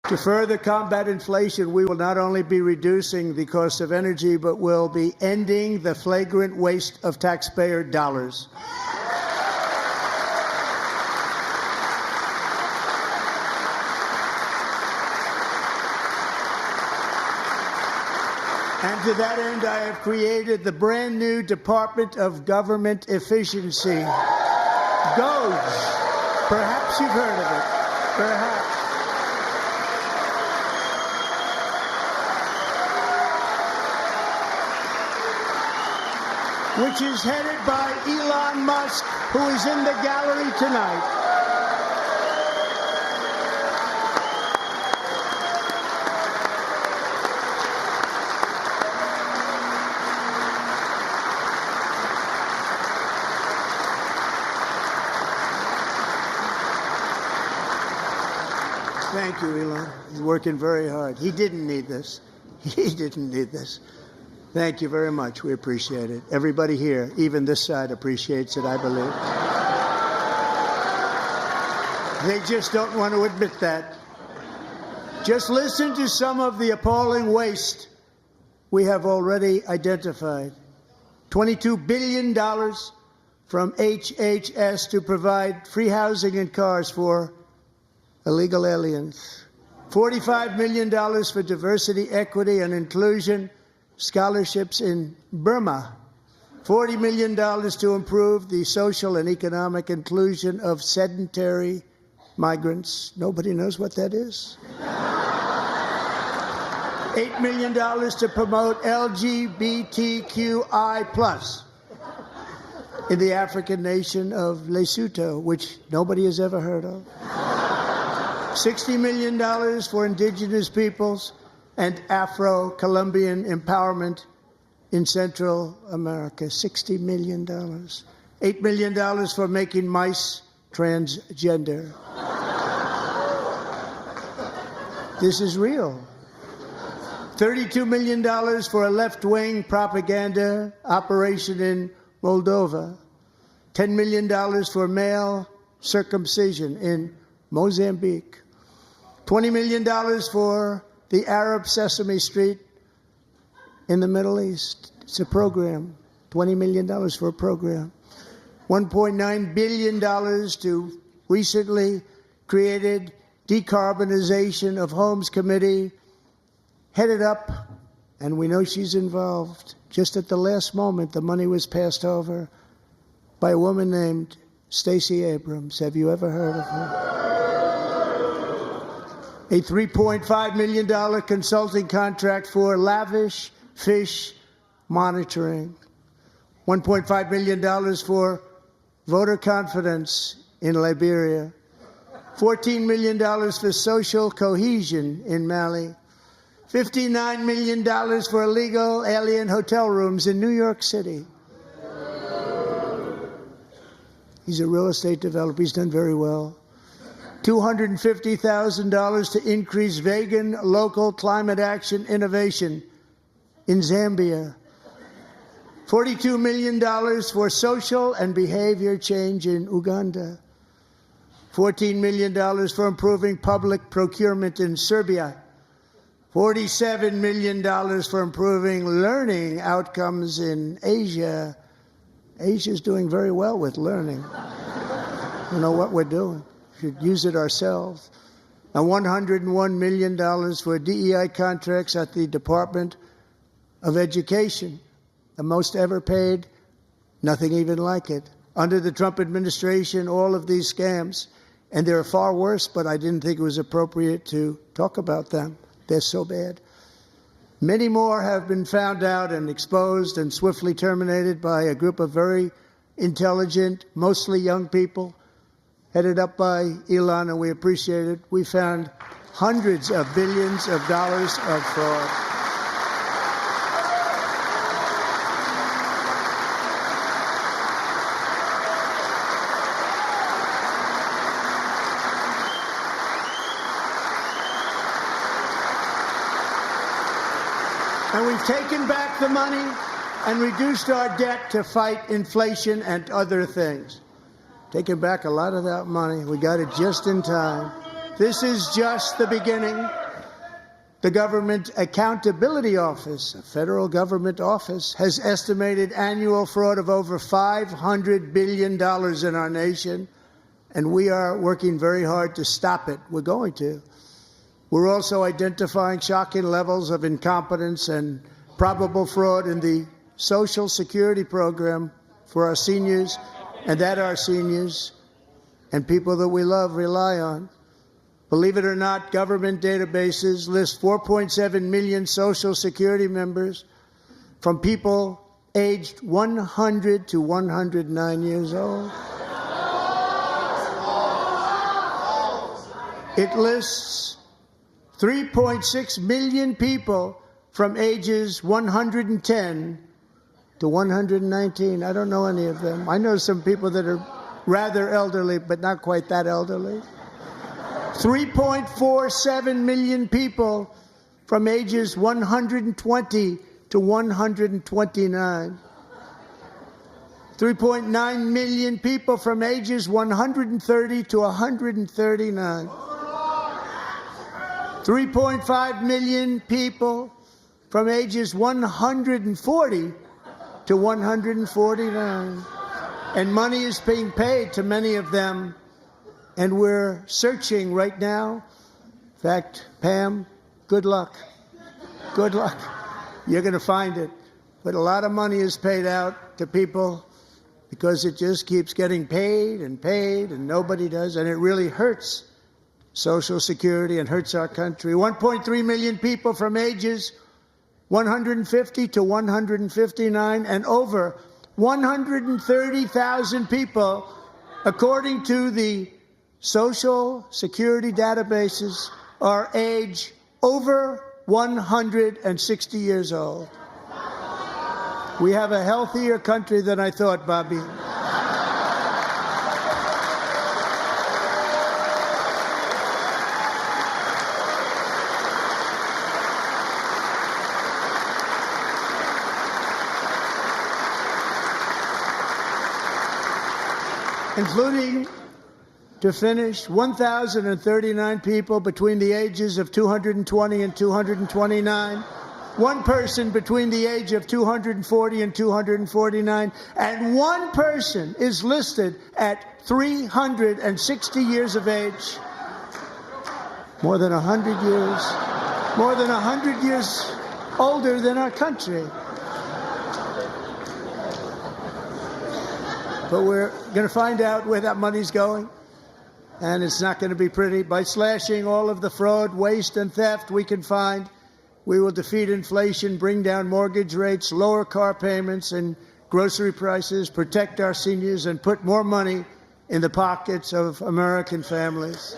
To further combat inflation, we will not only be reducing the cost of energy, but will be ending the flagrant waste of taxpayer dollars. And to that end, I have created the brand new Department of Government Efficiency, DOGE. Perhaps you've heard of it. Perhaps. Which is headed by Elon Musk, who is in the gallery tonight. Thank you, Elon. He's working very hard. He didn't need this. He didn't need this. Thank you very much. We appreciate it. Everybody here, even this side, appreciates it, I believe. They just don't want to admit that. Just listen to some of the appalling waste we have already identified. $22 billion from HHS to provide free housing and cars for illegal aliens. $45 million for diversity, equity, and inclusion scholarships in Burma. $40 million to improve the social and economic inclusion of sedentary migrants. Nobody knows what that is. $8 million to promote LGBTQI+ in the African nation of Lesotho, which nobody has ever heard of. $60 million for indigenous peoples and Afro-Colombian empowerment in Central America. $60 million. $8 million for making mice transgender. This is real. $32 million for a left-wing propaganda operation in Moldova. $10 million for male circumcision in Mozambique. $20 million for the Arab Sesame Street in the Middle East. It's a program. $20 million for a program. $1.9 billion to recently created Decarbonization of Homes Committee, headed up, and we know she's involved. Just at the last moment, the money was passed over by a woman named Stacey Abrams. Have you ever heard of her? A $3.5 million consulting contract for lavish fish monitoring. $1.5 million for voter confidence in Liberia. $14 million for social cohesion in Mali. $59 million for illegal alien hotel rooms in New York City. He's a real estate developer. He's done very well. $250,000 to increase vegan local climate action innovation in Zambia. $42 million for social and behavior change in Uganda. $14 million for improving public procurement in Serbia. $47 million for improving learning outcomes in Asia. Asia's doing very well with learning. You know what we're doing. We should use it ourselves. And $101 million for DEI contracts at the Department of Education. The most ever paid, nothing even like it. Under the Trump administration, all of these scams, and they're far worse, but I didn't think it was appropriate to talk about them. They're so bad. Many more have been found out and exposed and swiftly terminated by a group of very intelligent, mostly young people, headed up by Elon, and we appreciate it. We found hundreds of billions of dollars of fraud. And we've taken back the money and reduced our debt to fight inflation and other things. Taken back a lot of that money. We got it just in time. This is just the beginning. The Government Accountability Office, a federal government office, has estimated annual fraud of over $500 billion in our nation, and we are working very hard to stop it. We're going to. We're also identifying shocking levels of incompetence and probable fraud in the Social Security program for our seniors, and that our seniors and people that we love rely on. Believe it or not, government databases list 4.7 million Social Security members from people aged 100 to 109 years old. It lists 3.6 million people from ages 110 to 119. I don't know any of them. I know some people that are rather elderly, but not quite that elderly. 3.47 million people from ages 120 to 129. 3.9 million people from ages 130 to 139. 3.5 million people from ages 140 to 149. And money is being paid to many of them. And we're searching right now. In fact, Pam, good luck. Good luck. You're going to find it. But a lot of money is paid out to people because it just keeps getting paid, and nobody does. And it really hurts Social Security and hurts our country. 1.3 million people from ages 150 to 159, and over 130,000 people, according to the Social Security databases, are age over 160 years old. We have a healthier country than I thought, Bobby. Including, to finish, 1,039 people between the ages of 220 and 229, one person between the age of 240 and 249, and one person is listed at 360 years of age. More than 100 years older than our country. But we're going to find out where that money's going, and it's not going to be pretty. By slashing all of the fraud, waste, and theft we can find, we will defeat inflation, bring down mortgage rates, lower car payments and grocery prices, protect our seniors, and put more money in the pockets of American families.